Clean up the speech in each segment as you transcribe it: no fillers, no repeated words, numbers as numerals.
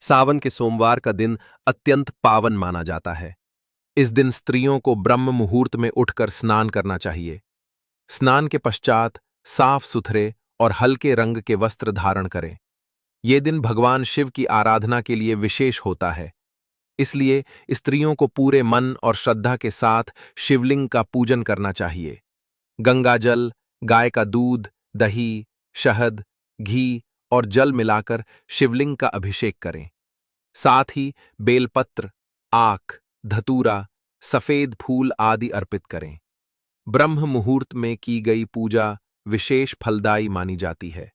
सावन के सोमवार का दिन अत्यंत पावन माना जाता है। इस दिन स्त्रियों को ब्रह्म मुहूर्त में उठकर स्नान करना चाहिए। स्नान के पश्चात साफ सुथरे और हल्के रंग के वस्त्र धारण करें। ये दिन भगवान शिव की आराधना के लिए विशेष होता है। इसलिए स्त्रियों को पूरे मन और श्रद्धा के साथ शिवलिंग का पूजन करना चाहिए। गंगाजल, गाय का दूध, दही, शहद, घी और जल मिलाकर शिवलिंग का अभिषेक करें। साथ ही बेलपत्र, आख, धतूरा, सफेद फूल आदि अर्पित करें। ब्रह्म मुहूर्त में की गई पूजा विशेष फलदायी मानी जाती है।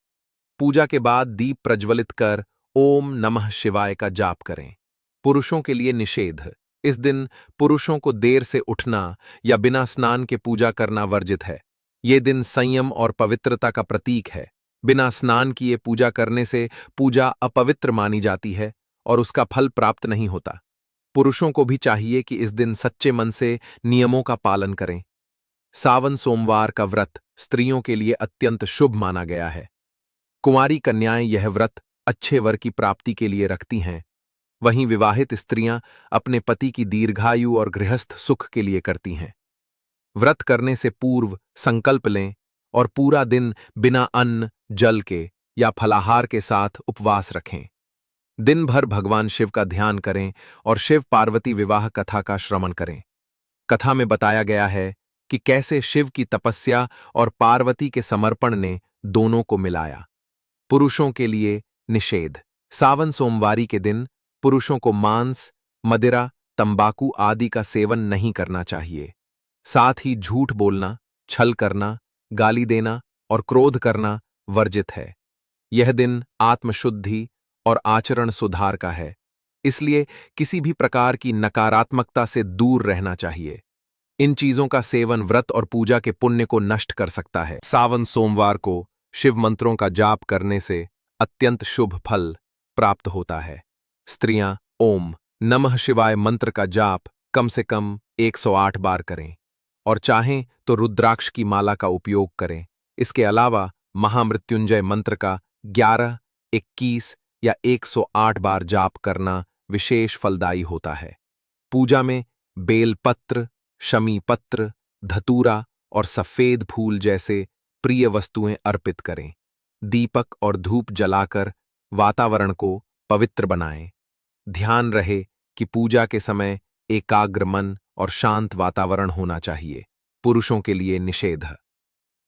पूजा के बाद दीप प्रज्वलित कर ओम नमः शिवाय का जाप करें। पुरुषों के लिए निषेध। इस दिन पुरुषों को देर से उठना या बिना स्नान के पूजा करना वर्जित है। ये दिन संयम और पवित्रता का प्रतीक है। बिना स्नान किए पूजा करने से पूजा अपवित्र मानी जाती है और उसका फल प्राप्त नहीं होता। पुरुषों को भी चाहिए कि इस दिन सच्चे मन से नियमों का पालन करें। सावन सोमवार का व्रत स्त्रियों के लिए अत्यंत शुभ माना गया है। कुंवारी कन्याएं यह व्रत अच्छे वर की प्राप्ति के लिए रखती हैं। वहीं विवाहित स्त्रियां अपने पति की दीर्घायु और गृहस्थ सुख के लिए करती हैं। व्रत करने से पूर्व संकल्प लें और पूरा दिन बिना अन्न, जल के या फलाहार के साथ उपवास रखें। दिन भर भगवान शिव का ध्यान करें और शिव पार्वती विवाह कथा का श्रवण करें। कथा में बताया गया है कि कैसे शिव की तपस्या और पार्वती के समर्पण ने दोनों को मिलाया। पुरुषों के लिए निषेध। सावन सोमवारी के दिन पुरुषों को मांस, मदिरा, तंबाकू आदि का सेवन नहीं करना चाहिए। साथ ही झूठ बोलना, छल करना, गाली देना और क्रोध करना वर्जित है। यह दिन आत्मशुद्धि और आचरण सुधार का है, इसलिए किसी भी प्रकार की नकारात्मकता से दूर रहना चाहिए। इन चीजों का सेवन व्रत और पूजा के पुण्य को नष्ट कर सकता है। सावन सोमवार को शिव मंत्रों का जाप करने से अत्यंत शुभ फल प्राप्त होता है। स्त्रियां ओम नमः शिवाय मंत्र का जाप कम से कम 108 बार करें और चाहें तो रुद्राक्ष की माला का उपयोग करें। इसके अलावा महामृत्युंजय मंत्र का 11, 21 या 108 बार जाप करना विशेष फलदायी होता है। पूजा में बेलपत्र, शमी पत्र, धतूरा और सफेद फूल जैसे प्रिय वस्तुएं अर्पित करें। दीपक और धूप जलाकर वातावरण को पवित्र बनाएं। ध्यान रहे कि पूजा के समय एकाग्र मन और शांत वातावरण होना चाहिए। पुरुषों के लिए निषेध।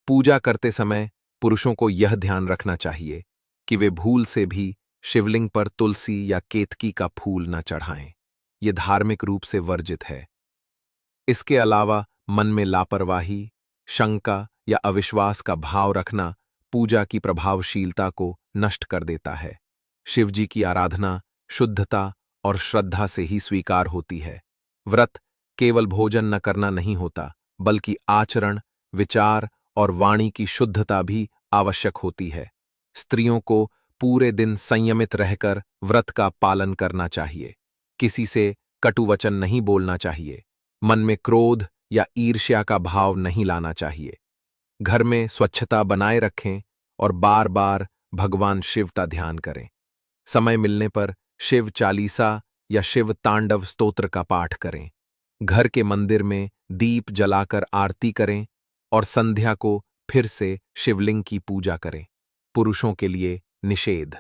पूजा करते समय पुरुषों को यह ध्यान रखना चाहिए कि वे भूल से भी शिवलिंग पर तुलसी या केतकी का फूल न चढ़ाएं। ये धार्मिक रूप से वर्जित है। इसके अलावा मन में लापरवाही, शंका या अविश्वास का भाव रखना पूजा की प्रभावशीलता को नष्ट कर देता है। शिवजी की आराधना शुद्धता और श्रद्धा से ही स्वीकार होती है। व्रत केवल भोजन न करना नहीं होता, बल्कि आचरण, विचार और वाणी की शुद्धता भी आवश्यक होती है। स्त्रियों को पूरे दिन संयमित रहकर व्रत का पालन करना चाहिए। किसी से कटु वचन नहीं बोलना चाहिए। मन में क्रोध या ईर्ष्या का भाव नहीं लाना चाहिए। घर में स्वच्छता बनाए रखें और बार बार भगवान शिव का ध्यान करें। समय मिलने पर शिव चालीसा या शिव तांडव स्तोत्र का पाठ करें। घर के मंदिर में दीप जलाकर आरती करें और संध्या को फिर से शिवलिंग की पूजा करें। पुरुषों के लिए निषेध।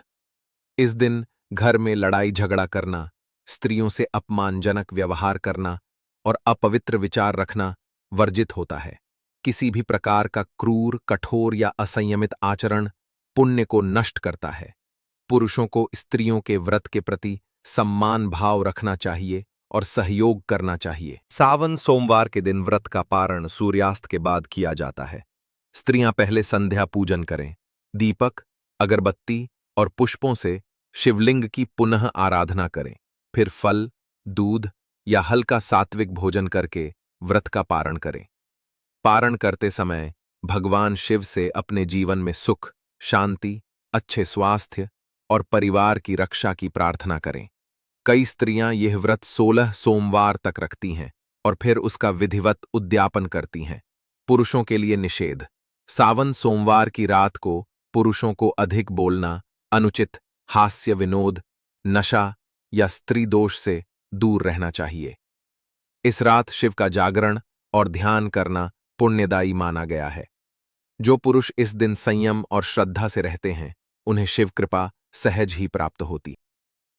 इस दिन घर में लड़ाई झगड़ा करना, स्त्रियों से अपमानजनक व्यवहार करना और अपवित्र विचार रखना वर्जित होता है। किसी भी प्रकार का क्रूर, कठोर या असंयमित आचरण पुण्य को नष्ट करता है। पुरुषों को स्त्रियों के व्रत के प्रति सम्मान भाव रखना चाहिए और सहयोग करना चाहिए। सावन सोमवार के दिन व्रत का पारण सूर्यास्त के बाद किया जाता है। स्त्रियां पहले संध्या पूजन करें। दीपक, अगरबत्ती और पुष्पों से शिवलिंग की पुनः आराधना करें। फिर फल, दूध या हल्का सात्विक भोजन करके व्रत का पारण करें। पारण करते समय भगवान शिव से अपने जीवन में सुख, शांति, अच्छे स्वास्थ्य और परिवार की रक्षा की प्रार्थना करें। कई स्त्रियां यह व्रत 16 सोमवार तक रखती हैं और फिर उसका विधिवत उद्यापन करती हैं। पुरुषों के लिए निषेध। सावन सोमवार की रात को पुरुषों को अधिक बोलना, अनुचित हास्य विनोद नशा या स्त्री दोष से दूर रहना चाहिए। इस रात शिव का जागरण और ध्यान करना पुण्यदायी माना गया है। जो पुरुष इस दिन संयम और श्रद्धा से रहते हैं, उन्हें शिव कृपा सहज ही प्राप्त होती।